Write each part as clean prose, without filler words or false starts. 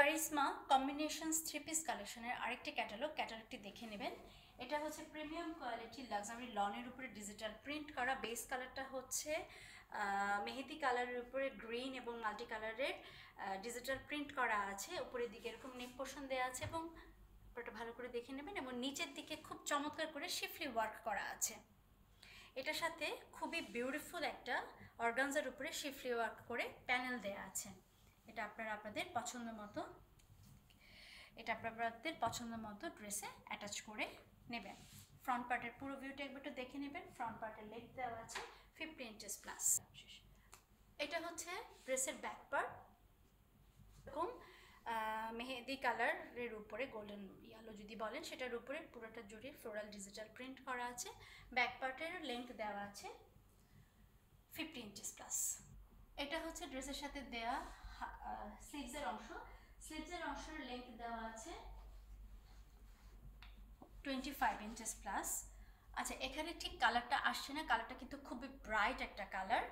কারিশমা combinations three piece কালেকশনের আরেকটি ক্যাটালগটি দেখে নেবেন। এটা হচ্ছে প্রিমিয়াম কোয়ালিটি লাক্সারি লনের উপরে ডিজিটাল প্রিন্ট করা। বেস কালারটা হচ্ছে মেহেদি কালারের উপরে গ্রিন এবং মাল্টি কালারের ডিজিটাল প্রিন্ট করা আছে। উপরের দিকে এরকম নেক পোর্শন দেওয়া আছে এবং পুরোটা ভালো করে দেখে নেবেন। এবং নিচের দিকে খুব চমৎকার করে শিফলি ওয়ার্ক করা আছে। এটার সাথে খুবই বিউটিফুল একটা অর্গানজার উপরে শিফলি ওয়ার্ক করে প্যানেল দেওয়া আছে। এটা আপনাদের পছন্দ মতো ড্রেসে অ্যাটাচ করে নেবেন। ফ্রন্ট পার্টের পুরো ভিউটা একটু দেখে নেবেন। ফ্রন্ট পার্টের লেগ দেওয়া আছে 50 ইঞ্চেস প্লাস। এটা হচ্ছে ড্রেসের ব্যাক পার্ট, এরকম মেহেদি কালারের উপরে গোল্ডেন ইয়েলো যদি বলেন সেটার উপরে পুরোটা জুড়ে ফ্লোরাল ডিজিটাল প্রিন্ট করা আছে। ব্যাক পার্টের লেন্থ দেওয়া আছে 50 ইঞ্চেস প্লাস। এটা হচ্ছে ড্রেসের সাথে দেয়া স্লিভসের অংশের লেন্থ দেওয়া আছে 25 ইঞ্চেস প্লাস। আচ্ছা, এখানে ঠিক কালারটা আসছে না, কালারটা কিন্তু খুবই ব্রাইট একটা কালার।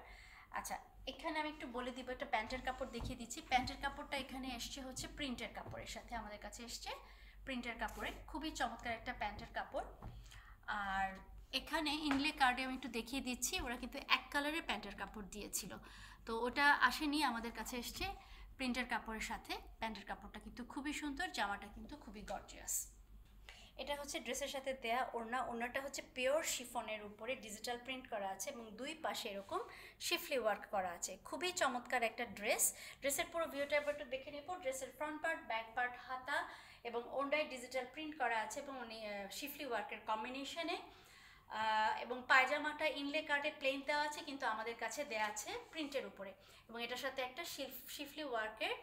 আচ্ছা, এখানে আমি একটু বলে দিব, একটা প্যান্টের কাপড় দেখিয়ে দিচ্ছি। প্যান্টের কাপড়টা এখানে এসছে হচ্ছে প্রিন্টের কাপড়ের সাথে, আমাদের কাছে এসছে প্রিন্টের কাপড়ে, খুবই চমৎকার একটা প্যান্টের কাপড়। আর এখানে ইনলে কার্ডে আমি একটু দেখিয়ে দিচ্ছি, ওরা কিন্তু এক কালারের প্যান্টের কাপড় দিয়েছিল, তো ওটা আসেনি, আমাদের কাছে এসছে প্রিন্টের কাপড়ের সাথে। প্যান্টের কাপড়টা কিন্তু খুবই সুন্দর, জামাটা কিন্তু খুবই গর্জিয়াস। এটা হচ্ছে ড্রেসের সাথে দেয়া ওড়নাটা হচ্ছে পিওর শিফনের উপরে ডিজিটাল প্রিন্ট করা আছে এবং দুই পাশে এরকম শিফলি ওয়ার্ক করা আছে। খুবই চমৎকার একটা ড্রেসের পুরো ভিউটা এবার একটু দেখে নেব। ড্রেসের ফ্রন্ট পার্ট, ব্যাক পার্ট, হাতা এবং ওড়নায় ডিজিটাল প্রিন্ট করা আছে এবং শিফলি ওয়ার্কের কম্বিনেশনে। এবং পায়জামাটা ইনলে কাটে প্লেন দেওয়া আছে, কিন্তু আমাদের কাছে দেওয়া আছে প্রিন্টের উপরে এবং এটার সাথে একটা শিফলি ওয়ার্কের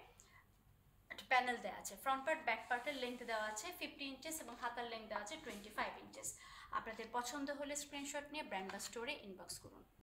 প্যানেল দেওয়া আছে। ফ্রন্ট পার্ট, ব্যাক পার্টের লেন্থ দেওয়া আছে 50 ইঞ্চেস এবং হাতার লেন্থ দেওয়া আছে 25 ইঞ্চেস। আপনাদের পছন্দ হলে স্ক্রিনশট নিয়ে ব্র্যান্ড বা স্টোরে ইনবক্স করুন।